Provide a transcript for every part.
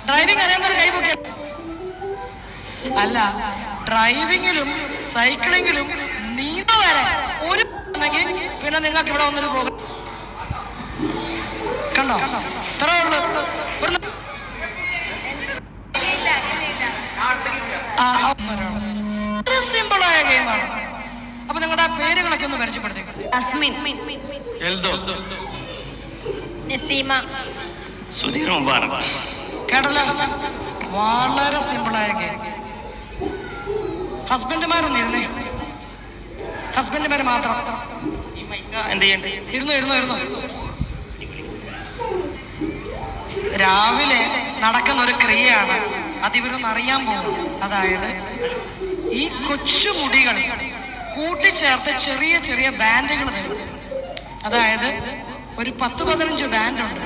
Driving അറിയാവുന്നൊരു കൈപൊക്കെ അല്ല, ഡ്രൈവിങ്ങിലും സൈക്ലിങ്ങിലും നീന്ത വരെ ഒരു പിന്നെ നിങ്ങൾക്ക് ഇവിടെ വന്നൊരു പ്രോഗ്രാം കണ്ടോ? ഇത്രേ ഉള്ളൂ. സിമ്പിളായ ഗെയിമാണ്. അപ്പൊ നിങ്ങളുടെ ആ പേരുകളൊക്കെ ഒന്ന് പരിചയപ്പെടുത്തി. കേട്ടല്ലോ, വളരെ സിമ്പിളായ ഗെയിം. ഹസ്ബൻഡുമാരൊന്നിരുന്നേ, ഹസ്ബൻഡുമാര് മാത്രം ഇരുന്നു. രാവിലെ നടക്കുന്ന ഒരു ക്രിയയാണ്, അതിവരൊന്ന് അറിയാൻ പോകും. അതായത് ഈ കൊച്ചുമുടികൾ കൂട്ടിച്ചേർത്ത് ചെറിയ ചെറിയ ബാൻഡുകൾ തരും. അതായത് ഒരു 10-15 ബാൻഡുണ്ട്.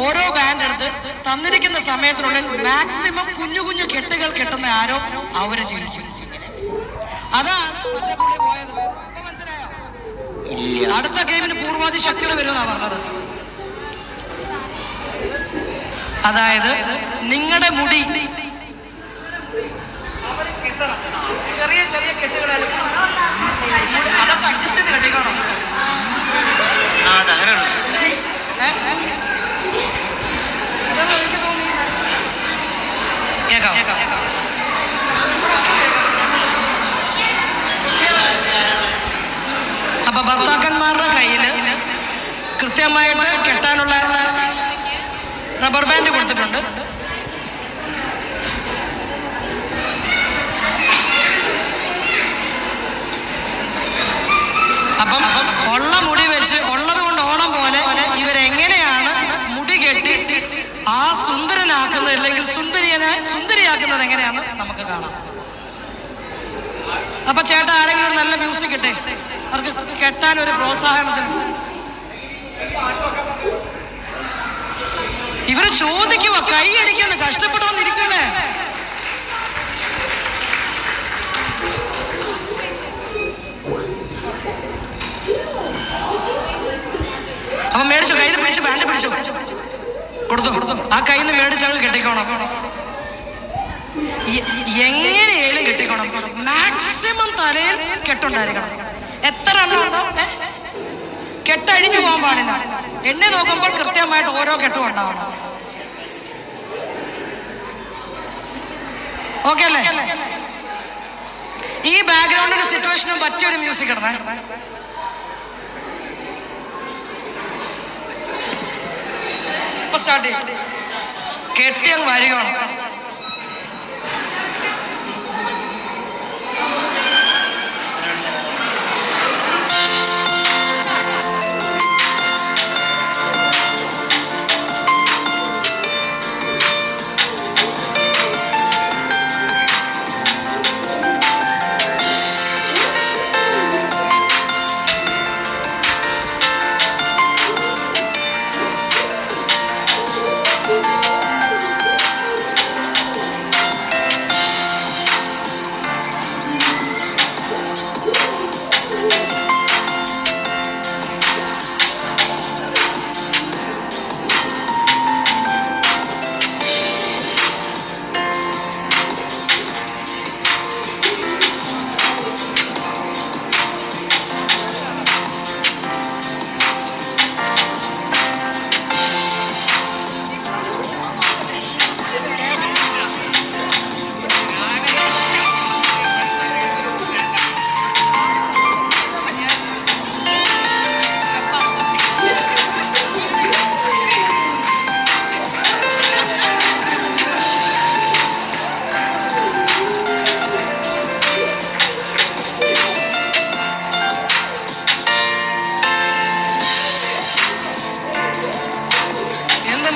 ഓരോ ബാൻഡ് എടുത്ത് തന്നിരിക്കുന്ന സമയത്തിനുള്ളിൽ മാക്സിമം കുഞ്ഞു കുഞ്ഞു കെട്ടുകൾ കെട്ടുന്ന ആരോ അവര് ജയിക്കും. അതാണ് മറ്റേ പുള്ളി പോയത്. മനസ്സിലായോ? അടുത്ത ഗെയിമിന് പൂർവാധി ശക്തികൾ വരുമെന്നാണ് പറഞ്ഞത്. അതായത് നിങ്ങളുടെ മുടി ചെറിയ ചെറിയ കെട്ടുകളാണ്, അതൊക്കെ അഡ്ജസ്റ്റ് ചെയ്ത് കെട്ടിക്കോണം. എനിക്ക് തോന്നി കേക്കാം. അപ്പൊ ഭർത്താക്കന്മാരുടെ കയ്യിൽ കൃത്യമായിട്ട് കെട്ടാനുള്ള റബ്ബർ ബാൻഡ് കൊടുത്തിട്ടുണ്ട്. അപ്പം ഉള്ള മുടി വെച്ച് ഉള്ളത് കൊണ്ട് ഓണം പോലെ ഇവരെങ്ങനെയാണ് മുടി കെട്ടി ആ സുന്ദരനാക്കുന്നത് അല്ലെങ്കിൽ സുന്ദരിയാക്കുന്നത് എങ്ങനെയാണെന്ന് നമുക്ക് കാണാം. അപ്പൊ ചേട്ടാ, ആരെങ്കിലും ഒരു നല്ല മ്യൂസിക് ഇട്ടേ, അവർക്ക് കെട്ടാൻ ഒരു പ്രോത്സാഹനത്തിന്. ഇവര് ചോദിക്കുക, കൈ അടിക്കാന്ന് കഷ്ടപ്പെടുവന്നിരിക്കല്ലേ. അപ്പൊ മേടിച്ചു, കയ്യിൽ പിടിച്ചു, ബാൻഡ് പിടിച്ചു, കൊടുത്തു. ആ കയ്യിൽ നിന്ന് മേടിച്ചങ്ങൾ കെട്ടിക്കോണം. എങ്ങനെയായാലും കെട്ടിക്കോണം. മാക്സിമം തലയിൽ കെട്ടുണ്ടായിരിക്കണം. എത്ര എണ്ണം ഉണ്ടോ, കെട്ടഴിഞ്ഞു പോകാൻ പാടില്ല. എന്നെ നോക്കുമ്പോൾ കൃത്യമായിട്ട് ഓരോ കെട്ടും ഉണ്ടാവണം. ഓക്കെ അല്ലേ? ഈ ബാക്ക്ഗ്രൗണ്ടിന്റെ സിറ്റുവേഷനും പറ്റിയൊരു മ്യൂസിക് ഇടണേ. ഇപ്പൊ സ്റ്റാർട്ട് ചെയ്യും. കെട്ടിയങ്ങ് വരികയാണ്.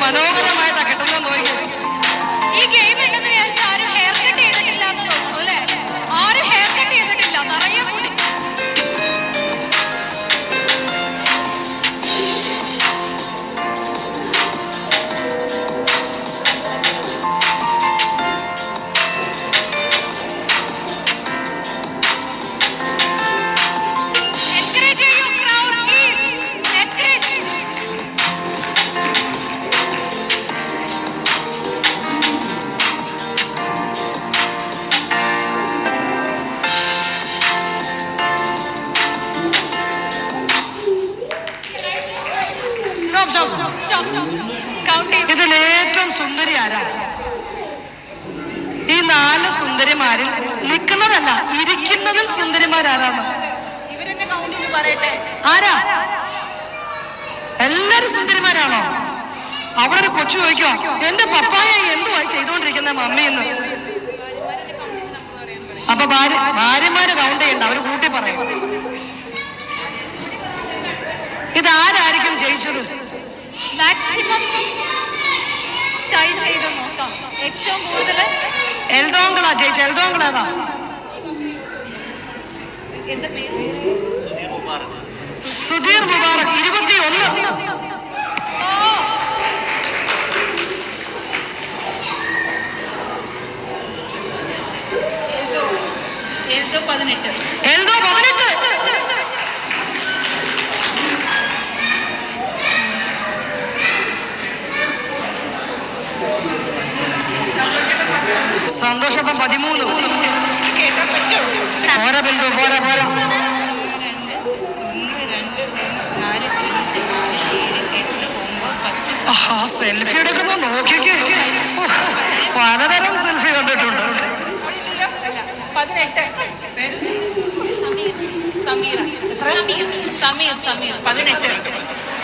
മനോഹരമായിട്ടാ കിട്ടുന്ന നോക്കി. ഈ ഗെയിം ഉണ്ടെന്ന് വിചാരിച്ച ആരും ഹെയർ കട്ട് ചെയ്തിട്ടില്ല എന്ന് തോന്നുന്നു അല്ലേ? ആരും ഹെയർ കട്ട് ചെയ്തിട്ടില്ല, നിറയെ മുടി. കൗണ്ട് ചെയ്ത് ഇതിൽ ഏറ്റവും സുന്ദരി ആരാ? ഈ 4 സുന്ദരിമാരിൽ നിൽക്കുന്നതല്ല, ഇരിക്കുന്നതിൽ സുന്ദരിമാരാരാണ്? ആരാ? എല്ലാരും സുന്ദരിമാരാണോ? അവിടെ ഒരു കൊച്ചു ചോദിക്കോ, എന്റെ പപ്പായ എന്തുവായി ചെയ്തുകൊണ്ടിരിക്കുന്ന മമ്മിന്ന്. അപ്പൊ ഭാര്യമാര് കൗണ്ട് ചെയ്യണ്ട, അവര് കൂട്ടി പറയും. ഇതാരായിരിക്കും ജയിച്ചത്? മാക്സിമം ടൈ ചെയ്ത് നോക്കാം. ഏറ്റവും കൂടുതൽ എൽദോങ്കളാ ജയിച്ച. എൽദോങ്കളേതാ? സുധീർ മുബാറക് 21. എൽദോ 18. എൽദോ 18. സന്തോഷം 13. പോരാ ബിന്ദു, പോരാ പോരാ. 1, 2, 4, 5, 6, 7, 8, 9, 10. സെൽഫി എടുക്കുന്ന നോക്കിക്കേ. പലതരം സെൽഫി കണ്ടിട്ടുണ്ട്. 18. സമീർ 18.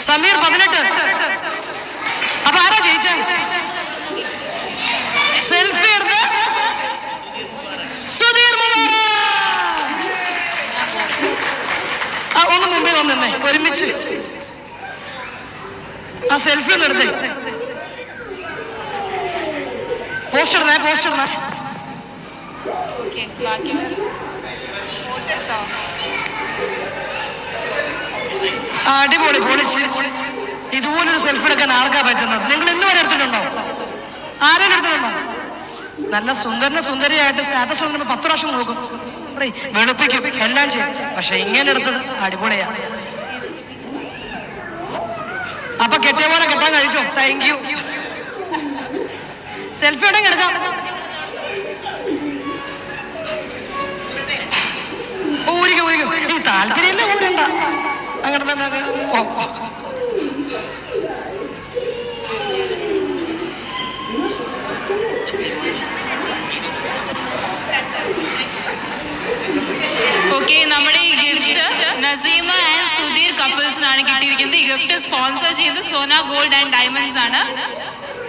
സമീർ 18. അപ്പൊ ആരാ ജയിച്ച? സെൽഫി എടുത്ത് സുധീർ മുബാറക്. ഒന്ന് മുമ്പേ വന്നേ, ഒരുമിച്ച് ആ സെൽഫി ഒന്ന് എടുത്തേ. പോസ്റ്റ് ഇടണേ, പോസ്റ്റ് ഇടണേ. ഓക്കെ, ബാക്കിയുള്ളവർ ഫോട്ടോ എടുത്തോ? അടിപൊളി, പൊളിച്ച്. ഇതുപോലൊരു സെൽഫി എടുക്കാൻ ആർക്കാ പറ്റുന്നത്? നിങ്ങൾ ഇന്നുവരെ എടുത്തിട്ടുണ്ടോ? ആരെങ്കിലും എടുത്തിട്ടുണ്ടോ? നല്ല സുന്ദരിയായിട്ട് സ്റ്റാറ്റസ് വന്നിട്ട് 10 പ്രാവശ്യം നോക്കും, വെളുപ്പിക്കും, എല്ലാം ചെയ്യും. പക്ഷെ ഇങ്ങനെ എടുത്തത് അടിപൊളിയാ. അപ്പൊ കെട്ടിയ പോലെ കെട്ടാൻ കഴിച്ചോ? Thank you. സെൽഫി ഉണ്ടെങ്കിൽ എടുക്കാം. ഊരിക്കും. ഈ താല്പര്യമില്ല, ഊരണ്ട. അങ്ങനെ തന്നെ അത്. ഓക്കെ, നമ്മുടെ ഈ ഗിഫ്റ്റ് നസീമ ആൻഡ് സുധീർ കപ്പിൾസിനാണ് കിട്ടിയിരിക്കുന്നത്. ഈ ഗിഫ്റ്റ് സ്പോൺസർ ചെയ്ത് സോന ഗോൾഡ് ആൻഡ് ഡയമണ്ട്സ് ആണ്.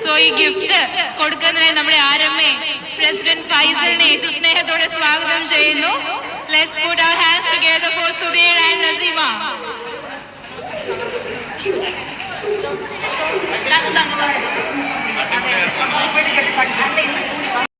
സോ ഈ ഗിഫ്റ്റ് കൊടുക്കുന്നതിനായി നമ്മുടെ ആരമ്മേ പ്രസിഡന്റ് ഫൈസലിനെ ഏറ്റവും സ്നേഹത്തോടെ സ്വാഗതം ചെയ്യുന്നു. Let's puttu our hands together for Sudheer and Naseema. Thank you.